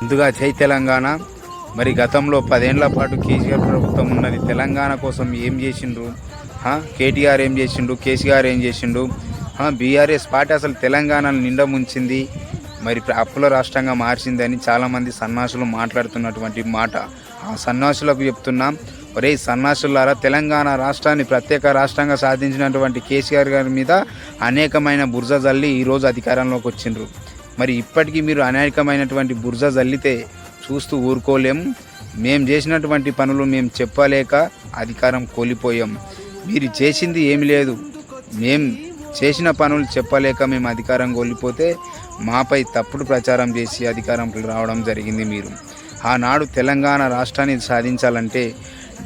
ముందుగా జై తెలంగాణ. మరి గతంలో 10 ఏళ్ల పాటు కేసీఆర్ ప్రభుత్వం ఉన్నది. తెలంగాణ కోసం ఏం చేసిండ్రు? కేటీఆర్ ఏం చేసిండు? కేసీఆర్ ఏం చేసిండు? బీఆర్ఎస్ పార్టీ అసలు తెలంగాణను నిండా ముంచింది, మరి అప్పుల రాష్ట్రంగా మార్చిందని చాలామంది సన్నాసులు మాట్లాడుతున్నటువంటి మాట. ఆ సన్నాసులకు చెప్తున్నాం, ఒరే సన్నాసులారా, తెలంగాణ రాష్ట్రాన్ని ప్రత్యేక రాష్ట్రంగా సాధించినటువంటి కేసీఆర్ గారి మీద అనేకమైన బురద జల్లి ఈరోజు అధికారంలోకి వచ్చిండ్రు. మరి ఇప్పటికీ మీరు అనేకమైనటువంటి బురద జల్లితే చూస్తూ ఊరుకోలేము. మేము చేసినటువంటి పనులు మేము చెప్పలేక అధికారం కోల్పోయాం. మీరు చేసింది ఏమి లేదు, మేము చేసిన పనులు చెప్పలేక మేము అధికారం కోల్పోతే మాపై తప్పుడు ప్రచారం చేసి అధికారంలో రావడం జరిగింది. మీరు ఆనాడు తెలంగాణ రాష్ట్రాన్ని సాధించాలంటే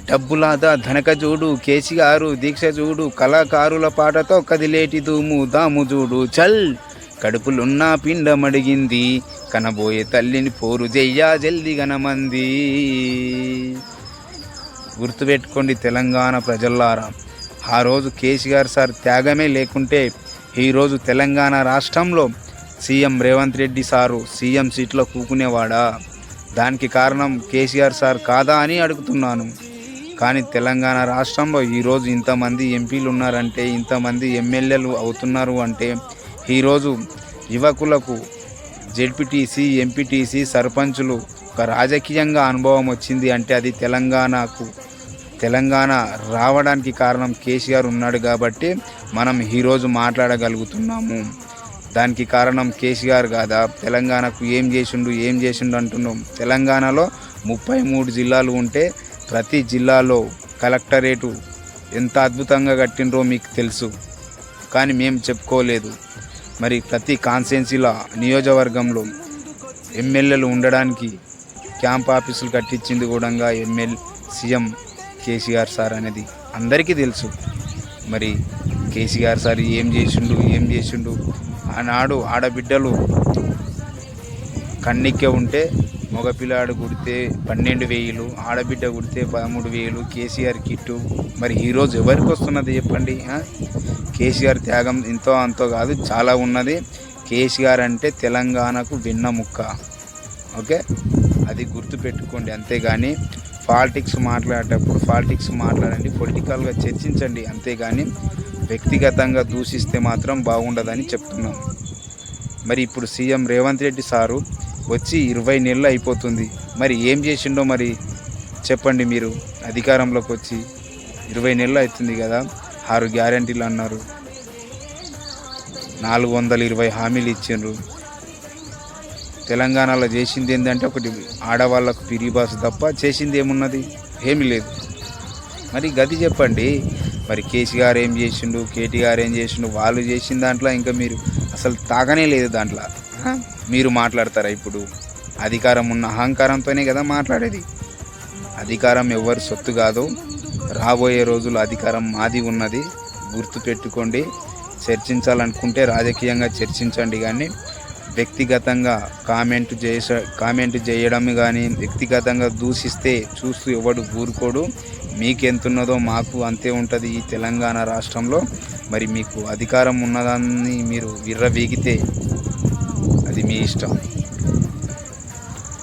డబ్బులాదా ధనక చూడు, కేసీఆర్ దీక్ష చూడు, కళాకారుల పాటతో కదిలేటి దుమ్ము దాము చూడు, చల్ కడుపులున్న పిండమడిగింది, కనబోయే తల్లిని పోరు చెయ్యా జల్ది గనమంది. గుర్తుపెట్టుకోండి తెలంగాణ ప్రజల్లారా, ఆ రోజు కేసీఆర్ సార్ త్యాగమే లేకుంటే ఈరోజు తెలంగాణ రాష్ట్రంలో CM Revanth Reddy sir CM సీట్లో కూకునేవాడా? దానికి కారణం కేసీఆర్ సార్ కాదా అని అడుగుతున్నాను. కానీ తెలంగాణ రాష్ట్రంలో ఈరోజు ఇంతమంది ఎంపీలు ఉన్నారంటే, ఇంతమంది ఎమ్మెల్యేలు అవుతున్నారు అంటే, ఈరోజు యువకులకు జెడ్పీటీసీ, ఎంపీటీసీ, సర్పంచులు ఒక రాజకీయంగా అనుభవం వచ్చింది అంటే అది తెలంగాణ రావడానికి కారణం కేసీఆర్ ఉన్నాడు కాబట్టి మనం ఈరోజు మాట్లాడగలుగుతున్నాము. దానికి కారణం కేసీఆర్ కాదా? తెలంగాణకు ఏం చేసిండు అంటున్నాం. తెలంగాణలో 33 జిల్లాలు ఉంటే ప్రతి జిల్లాలో కలెక్టరేటు ఎంత అద్భుతంగా కట్టినరో మీకు తెలుసు, కానీ మేము చెప్పుకోలేదు. మరి ప్రతి కాన్స్టిట్యున్సీల నియోజకవర్గంలో ఎమ్మెల్యేలు ఉండడానికి క్యాంప్ ఆఫీసులు కట్టించింది కూడా సీఎం కేసీఆర్ సార్ అనేది అందరికీ తెలుసు. మరి కేసీఆర్ సార్ ఏం చేసిండు? ఆనాడు ఆడబిడ్డలు కన్నెక్కే ఉంటే మగపిల్లాడు కుడితే 12,000, ఆడబిడ్డ కుడితే 13,000 కేసీఆర్ కిట్టు. మరి ఈరోజు ఎవరికి వస్తున్నది చెప్పండి? కేసీఆర్ త్యాగం ఇంతో అంతో కాదు, చాలా ఉన్నది. కేసీఆర్ అంటే తెలంగాణకు వెన్నెముక్క. ఓకే, అది గుర్తుపెట్టుకోండి. అంతేగాని పాలిటిక్స్ మాట్లాడండి, పొలిటికల్గా చర్చించండి, అంతేగాని వ్యక్తిగతంగా దూషిస్తే మాత్రం బాగుండదని చెప్తున్నాం. మరి ఇప్పుడు సీఎం రేవంత్ రెడ్డి సారు వచ్చి 20 నెలలు అయిపోతుంది. మరి ఏం చేసిండో మరి చెప్పండి. మీరు అధికారంలోకి వచ్చి 20 నెలలు అవుతుంది కదా. 6 గ్యారంటీలు అన్నారు, 420 హామీలు ఇచ్చిండ్రు. తెలంగాణలో చేసింది ఏంటంటే ఒకటి ఆడవాళ్ళకు పిరి బాస్ తప్ప చేసింది ఏమున్నది? ఏమీ లేదు. మరి గది చెప్పండి. మరి కేసీఆర్ ఏం చేసిండు, కేటీఆర్ ఏం చేసిండు? వాళ్ళు చేసిన దాంట్లో ఇంకా మీరు అసలు తాగనే లేదు. దాంట్లో మీరు మాట్లాడతారా? ఇప్పుడు అధికారం ఉన్న అహంకారంతోనే కదా మాట్లాడేది. అధికారం ఎవరు సొత్తు కాదు. రాబోయే రోజులు అధికారం మాది ఉన్నది, గుర్తుపెట్టుకోండి. చర్చించాలనుకుంటే రాజకీయంగా చర్చించండి, కానీ వ్యక్తిగతంగా కామెంట్ చేయడం కానీ వ్యక్తిగతంగా దూషిస్తే చూస్తూ ఎవడు ఊరుకోడు. మీకెంతున్నదో మాకు అంతే ఉంటుంది ఈ తెలంగాణ రాష్ట్రంలో. మరి మీకు అధికారం ఉన్నదాన్ని మీరు విర్రవీగితే అది మీ ఇష్టం.